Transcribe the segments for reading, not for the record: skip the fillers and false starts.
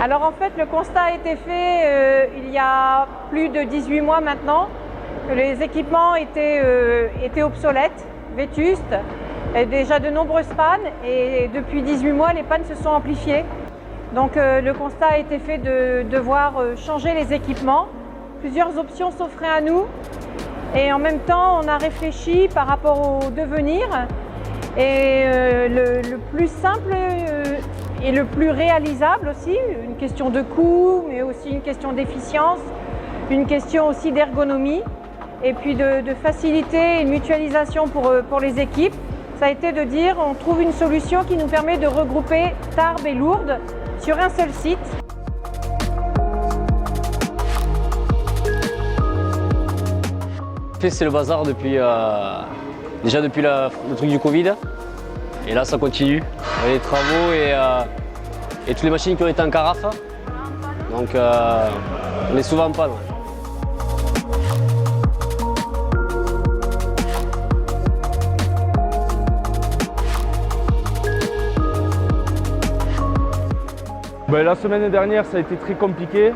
Alors en fait, le constat a été fait il y a plus de 18 mois maintenant. Les équipements étaient obsolètes, vétustes, et déjà de nombreuses pannes. Et depuis 18 mois, les pannes se sont amplifiées. Donc le constat a été fait de devoir changer les équipements. Plusieurs options s'offraient à nous. Et en même temps, on a réfléchi par rapport au devenir. Et le plus simple et le plus réalisable aussi, une question de coût, mais aussi une question d'efficience, une question aussi d'ergonomie, et puis de facilité et de mutualisation pour les équipes, ça a été de dire on trouve une solution qui nous permet de regrouper Tarbes et Lourdes sur un seul site. C'est le bazar depuis, déjà depuis le truc du Covid. Et là, ça continue. Les travaux et toutes les machines qui ont été en carafe. Donc, on est souvent en panne. La semaine dernière, ça a été très compliqué.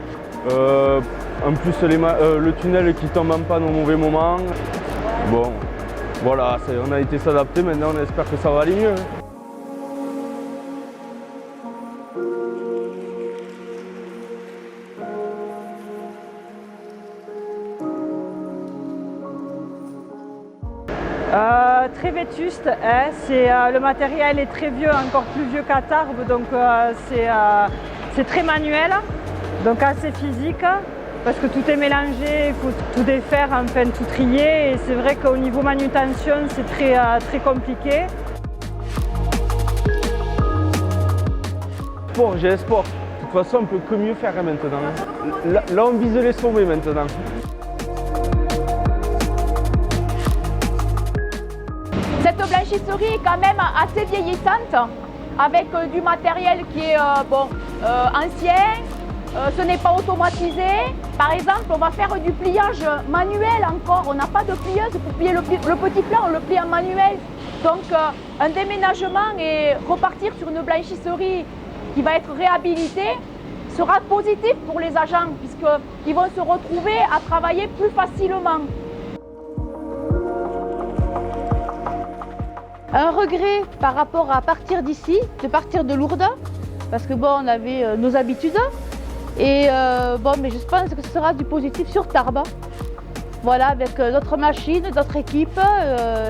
En plus, le tunnel qui tombe en panne au mauvais moment. Bon, voilà, on a été s'adapter. Maintenant, on espère que ça va aller mieux. Très vétuste, hein. Le matériel est très vieux, encore plus vieux qu'à Tarbes, donc c'est très manuel, donc assez physique, parce que tout est mélangé, il faut tout défaire, enfin tout trier, et c'est vrai qu'au niveau manutention, c'est très compliqué. J'ai espoir. De toute façon, on ne peut que mieux faire maintenant. Là, on vise les sommets maintenant. Cette blanchisserie est quand même assez vieillissante, avec du matériel qui est ancien, ce n'est pas automatisé. Par exemple, on va faire du pliage manuel encore, on n'a pas de plieuse pour plier le petit plat, on le plie en manuel. Donc un déménagement et repartir sur une blanchisserie qui va être réhabilitée sera positif pour les agents, puisqu'ils vont se retrouver à travailler plus facilement. Un regret par rapport à partir d'ici, de partir de Lourdes, parce que on avait nos habitudes. Et mais je pense que ce sera du positif sur Tarbes. Voilà, avec d'autres machines, d'autres équipes,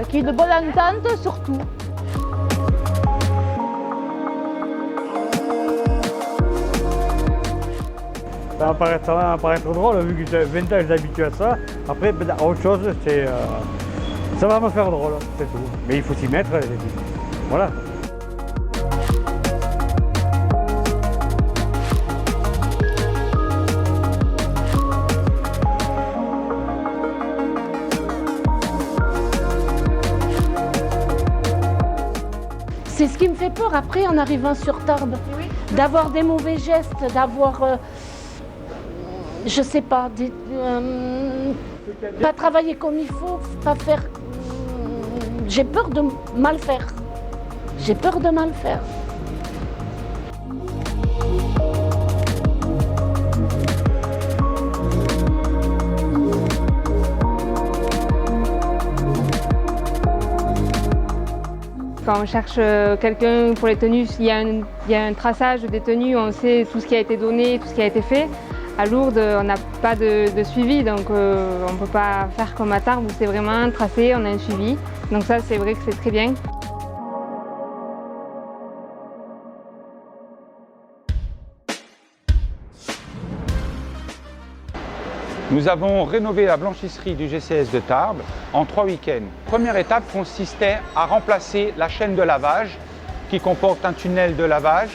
qui est une bonne entente surtout. Ça va paraître drôle, vu que j'ai 20 ans, je suis habitué à ça. Après, autre chose, ça va me faire drôle, c'est tout. Mais il faut s'y mettre, voilà. C'est ce qui me fait peur après en arrivant sur Tarbes, d'avoir des mauvais gestes, d'avoir, je sais pas, pas travailler comme il faut, pas faire. J'ai peur de mal faire. J'ai peur de mal faire. Quand on cherche quelqu'un pour les tenues, il y a un traçage des tenues, on sait tout ce qui a été donné, tout ce qui a été fait. À Lourdes, on n'a pas de suivi, donc on ne peut pas faire comme à Tarbes où c'est vraiment tracé, on a un suivi. Donc ça, c'est vrai que c'est très bien. Nous avons rénové la blanchisserie du GCS de Tarbes en 3 week-ends. La première étape consistait à remplacer la chaîne de lavage qui comporte un tunnel de lavage,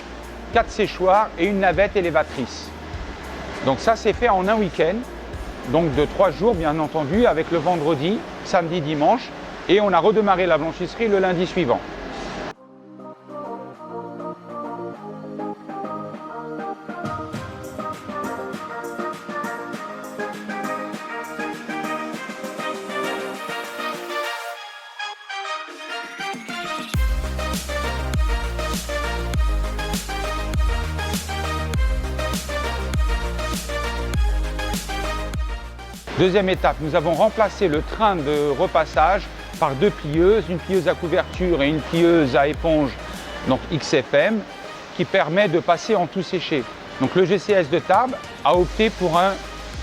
4 séchoirs et une navette élévatrice. Donc ça c'est fait en un week-end, donc de 3 jours bien entendu, avec le vendredi, samedi, dimanche, et on a redémarré la blanchisserie le lundi suivant. Deuxième étape, nous avons remplacé le train de repassage par 2 plieuses, une plieuse à couverture et une plieuse à éponge, donc XFM, qui permet de passer en tout séché. Donc le GCS de Tarbes a opté pour un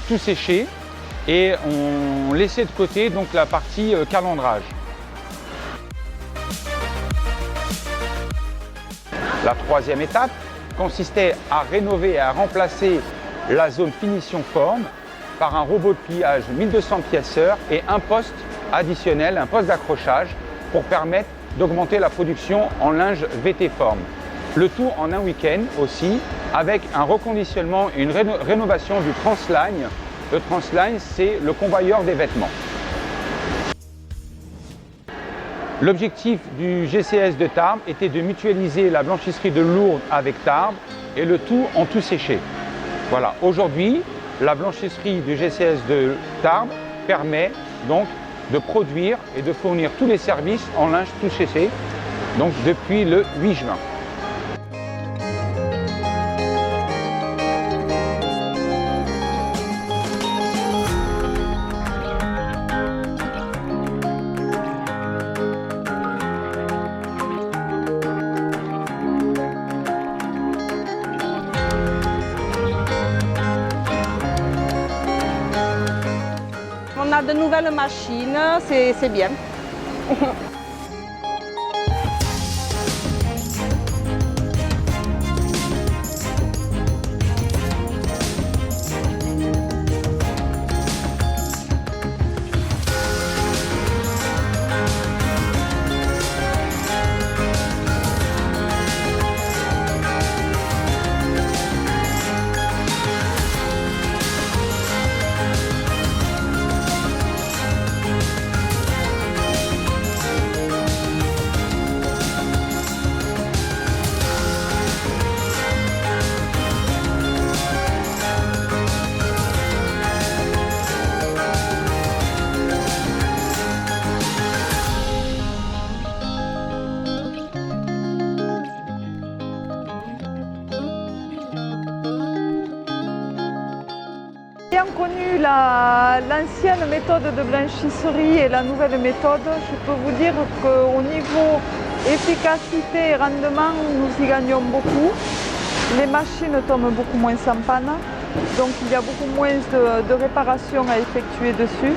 tout séché et on laissait de côté donc la partie calendrage. La troisième étape consistait à rénover et à remplacer la zone finition forme par un robot de pliage 1200 pièces-heure et un poste additionnel, un poste d'accrochage pour permettre d'augmenter la production en linge VT forme. Le tout en un week-end aussi, avec un reconditionnement et une rénovation du transline. Le transline, c'est le convoyeur des vêtements. L'objectif du GCS de Tarbes était de mutualiser la blanchisserie de Lourdes avec Tarbes et le tout en tout séché. Voilà, aujourd'hui, la blanchisserie du GCS de Tarbes permet donc de produire et de fournir tous les services en linge tout séché, donc depuis le 8 juin. On a de nouvelles machines, c'est bien. Ayant connu l'ancienne méthode de blanchisserie et la nouvelle méthode, je peux vous dire qu'au niveau efficacité et rendement, nous y gagnons beaucoup. Les machines tombent beaucoup moins en panne, donc il y a beaucoup moins de réparations à effectuer dessus.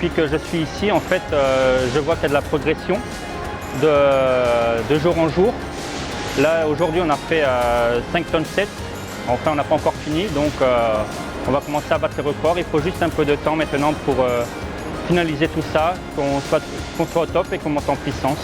Depuis que je suis ici, en fait, je vois qu'il y a de la progression de jour en jour. Là, aujourd'hui, on a fait 5 tonnes 7. Enfin, on n'a pas encore fini, donc on va commencer à battre les records. Il faut juste un peu de temps maintenant pour finaliser tout ça, qu'on soit au top et qu'on monte en puissance.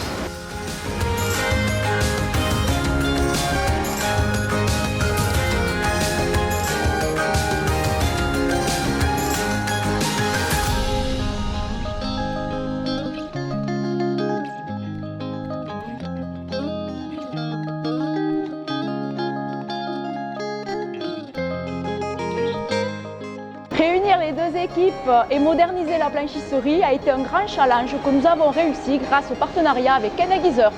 Réunir les deux équipes et moderniser la blanchisserie a été un grand challenge que nous avons réussi grâce au partenariat avec Kennegizer.